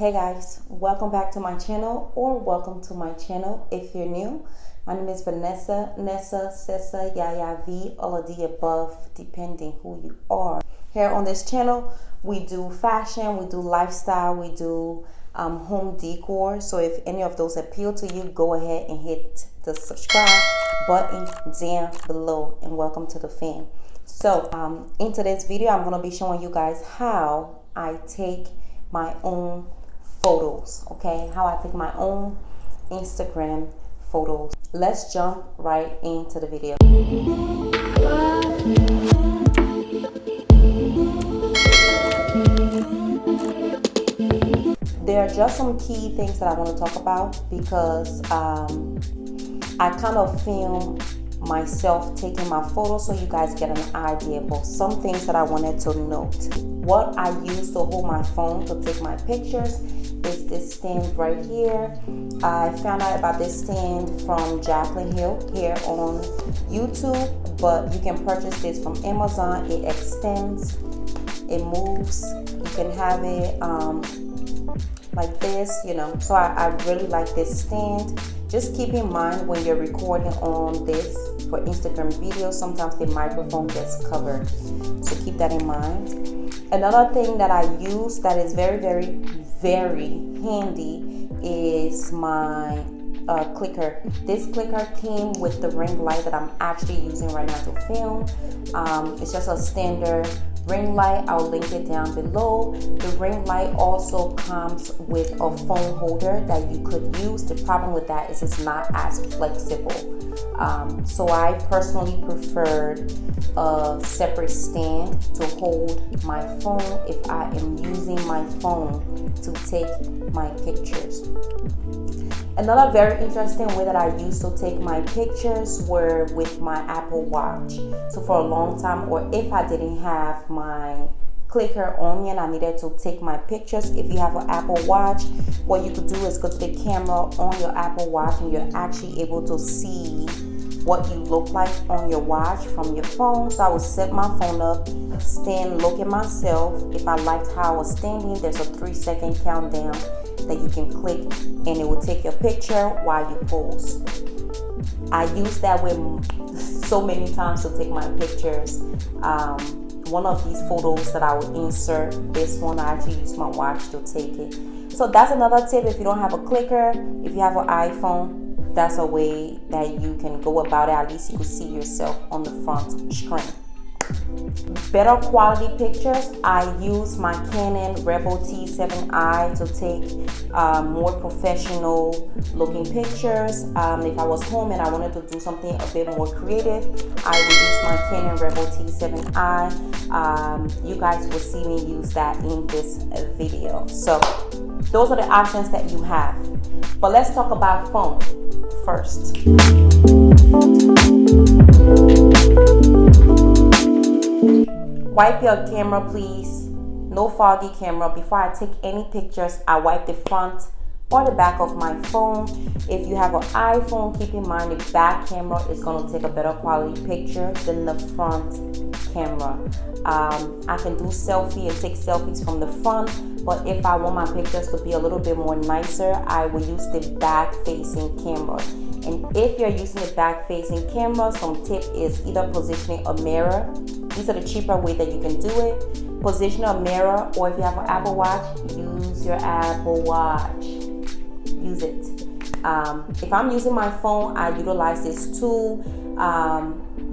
Hey guys, welcome back to my channel, or welcome to my channel if you're new. My name is Vanessa, Nessa, Sessa, Yaya, V, all of the above, depending who you are. Here on this channel, we do fashion, we do lifestyle, we do home decor. So if any of those appeal to you, go ahead and hit the subscribe button down below, and welcome to the fam. So in today's video, I'm going to be showing you guys how I take my own photos, okay? How I take my own Instagram photos. Let's jump right into the video. There are just some key things that I want to talk about because I kind of film myself taking my photos so you guys get an idea about some things that I wanted to note. What I use to hold my phone to take my pictures is this stand right here. I found out about this stand from Jacqueline Hill here on YouTube, but you can purchase this from Amazon. It extends, it moves, you can have it like this, you know. So I really like this stand. Just keep in mind when you're recording on this for Instagram videos, sometimes the microphone gets covered, so keep that in mind. Another thing that I use that is very handy is my clicker. This clicker came with the ring light that I'm actually using right now to film. It's just a standard ring light. I'll link it down below. The ring light also comes with a phone holder that you could use. The problem with that is it's not as flexible. So I personally preferred a separate stand to hold my phone if I am using my phone to take my pictures. Another very interesting way that I used to take my pictures were with my Apple Watch. So for a long time, or if I didn't have my clicker on me and I needed to take my pictures, if you have an Apple Watch, what you could do is go to the camera on your Apple Watch and you're actually able to see what you look like on your watch from your phone. So I would set my phone up, stand, look at myself. If I liked how I was standing, there's a 3-second countdown that you can click and it will take your picture while you pose. I use that with so many times to take my pictures. One of these photos that I would insert, this one, I actually use my watch to take it. So that's another tip. If you don't have a clicker, if you have an iPhone, that's a way that you can go about it. At least you can see yourself on the front screen. Better quality pictures, I use my Canon Rebel T7i to take more professional looking pictures. If I was home and I wanted to do something a bit more creative, I would use my Canon Rebel T7i. You guys will see me use that in this video. So those are the options that you have. But let's talk about phone first. Wipe your camera, please. No foggy camera. Before I take any pictures, I wipe the front or the back of my phone. If you have an iPhone, keep in mind the back camera is going to take a better quality picture than the front camera. I can do selfie and take selfies from the front, but if I want my pictures to be a little bit more nicer, I will use the back facing camera. And if you're using the back facing camera, some tip is either positioning a mirror. These are the cheaper way that you can do it. Position a mirror, or if you have an Apple Watch, use your Apple Watch. Use it. If I'm using my phone, I utilize this tool.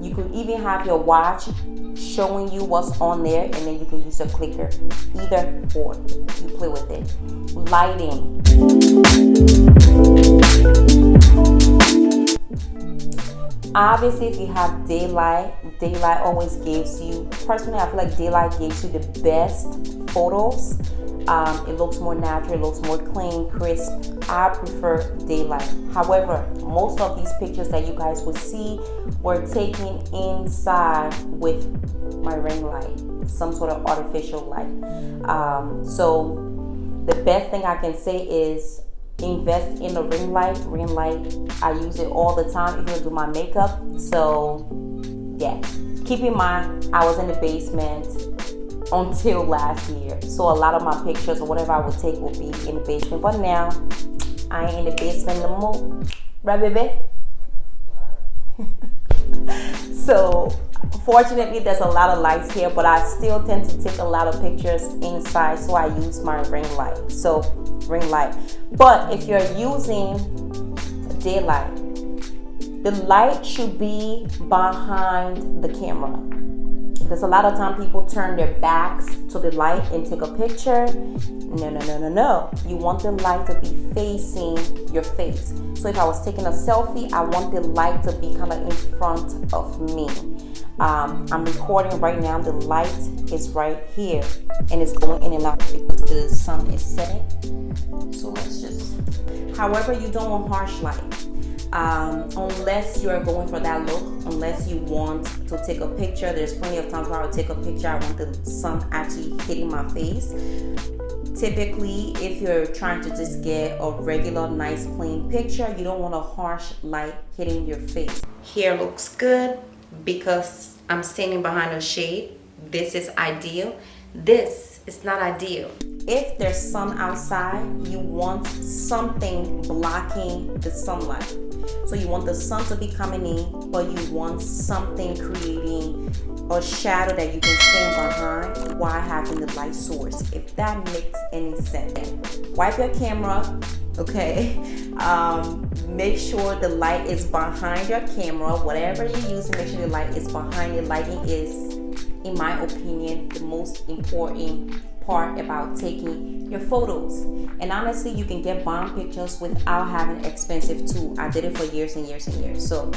You could even have your watch showing you what's on there, and then you can use your clicker. Either or, you play with it. Lighting. Obviously, if you have daylight always gives you, personally, I feel like daylight gives you the best photos. It looks more natural, it looks more clean, crisp. I prefer daylight. However, most of these pictures that you guys will see were taken inside with my ring light, some sort of artificial light. So the best thing I can say is invest in a ring light. I use it all the time, even to do my makeup. So yeah, keep in mind I was in the basement until last year. So a lot of my pictures or whatever I would take will be in the basement. But now I ain't in the basement no more. Right, baby? So fortunately there's a lot of lights here, but I still tend to take a lot of pictures inside, so I use my ring light. But if you're using daylight, the light should be behind the camera. There's a lot of time people turn their backs to the light and take a picture. No. You want the light to be facing your face. So if I was taking a selfie, I want the light to be kind of in front of me. I'm recording right now. The light is right here and it's going in and out because the sun is setting. So let's just, however, you don't want harsh light. Unless you're going for that look, unless you want to take a picture. There's plenty of times where I would take a picture, I want the sun actually hitting my face. Typically, if you're trying to just get a regular, nice, clean picture, you don't want a harsh light hitting your face. Here looks good because I'm standing behind a shade. This is ideal. This is not ideal. If there's sun outside, you want something blocking the sunlight. So you want the sun to be coming in, but you want something creating a shadow that you can stand behind while having the light source, if that makes any sense. Wipe your camera, okay? Make sure the light is behind your camera. Whatever you're using, make sure the light is behind it. Lighting is, in my opinion, the most important part about taking your photos. And honestly, you can get bomb pictures without having expensive tool. I did it for years and years and years. So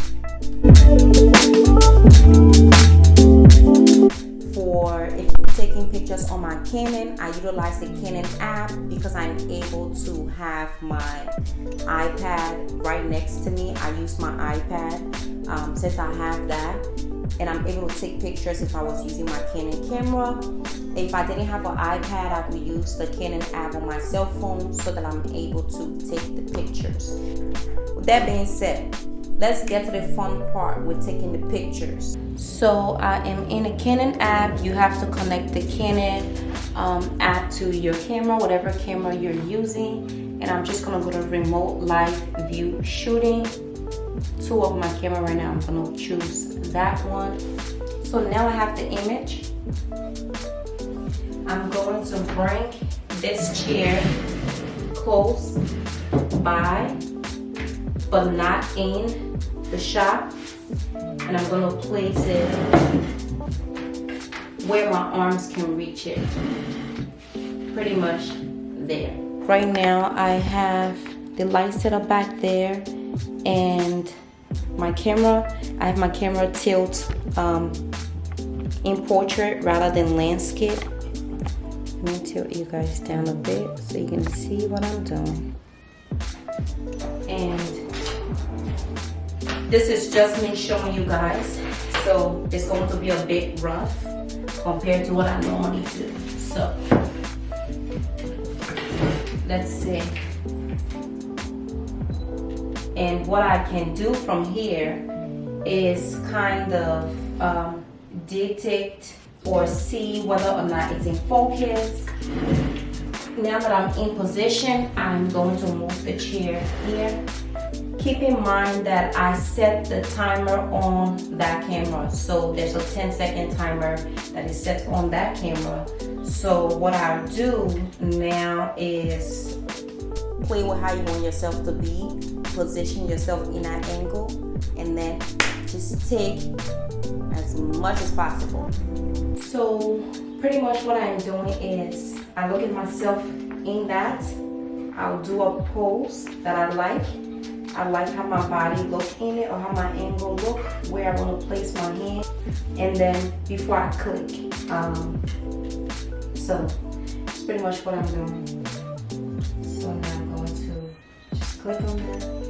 for if I'm taking pictures on my Canon, I utilize the Canon app because I'm able to have my iPad right next to me. I use my iPad since I have that, and I'm able to take pictures if I was using my Canon camera. If I didn't have an iPad, I would use the Canon app on my cell phone so that I'm able to take the pictures. With that being said, let's get to the fun part with taking the pictures. So I am in a Canon app. You have to connect the Canon app to your camera, whatever camera you're using. And I'm just gonna go to remote live view shooting. Two of my camera right now. I'm gonna choose that one. So now I have the image. I'm going to bring this chair close by, but not in the shot. And I'm going to place it where my arms can reach it. Pretty much there. Right now I have the light set up back there, and my camera, I have my camera tilt in portrait rather than landscape. Let me tilt you guys down a bit so you can see what I'm doing. And this is just me showing you guys, so it's going to be a bit rough compared to what I normally do. So let's see. And what I can do from here is kind of detect or see whether or not it's in focus. Now that I'm in position, I'm going to move the chair here. Keep in mind that I set the timer on that camera. So there's a 10-second timer that is set on that camera. So what I'll do now is play with how you want yourself to be, position yourself in that angle, and then just take as much as possible. So pretty much what I'm doing is I look at myself in that. I'll do a pose that I like. I like how my body look in it, or how my angle look, where I want to place my hand, and then before I click. So it's pretty much what I'm doing. So now I'm going to just click on that.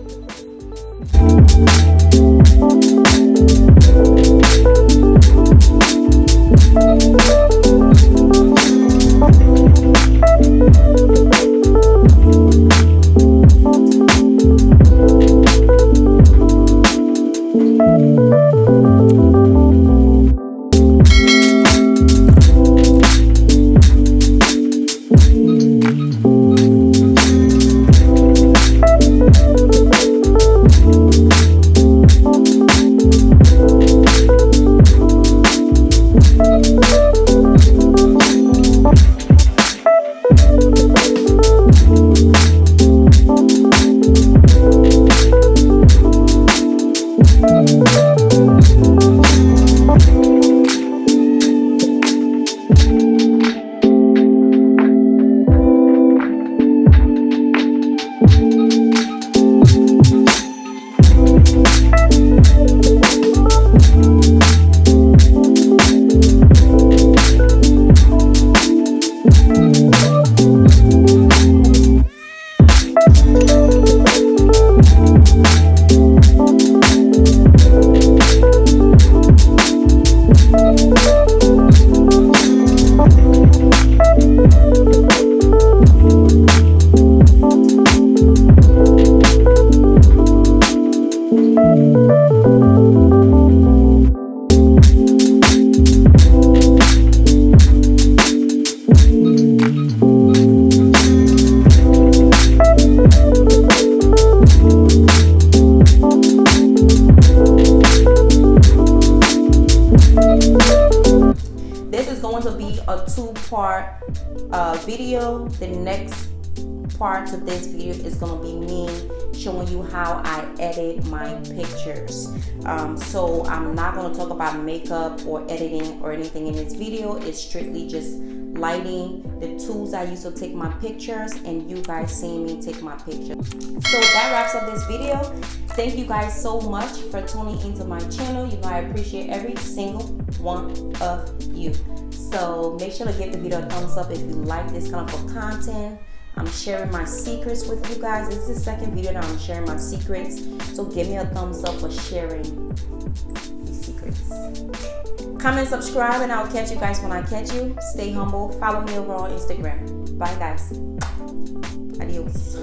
part video. The next part to this video is going to be me showing you how I edit my pictures. So I'm not going to talk about makeup or editing or anything in this video. It's strictly just lighting, the tools I use to take my pictures, and you guys seeing me take my pictures. So that wraps up this video. Thank you guys so much for tuning into my channel. You know, I appreciate every single one of you. So make sure to give the video a thumbs up if you like this kind of content. I'm sharing my secrets with you guys. This is the second video that I'm sharing my secrets. So give me a thumbs up for sharing these secrets. Comment, subscribe, and I'll catch you guys when I catch you. Stay humble. Follow me over on Instagram. Bye, guys. Adios.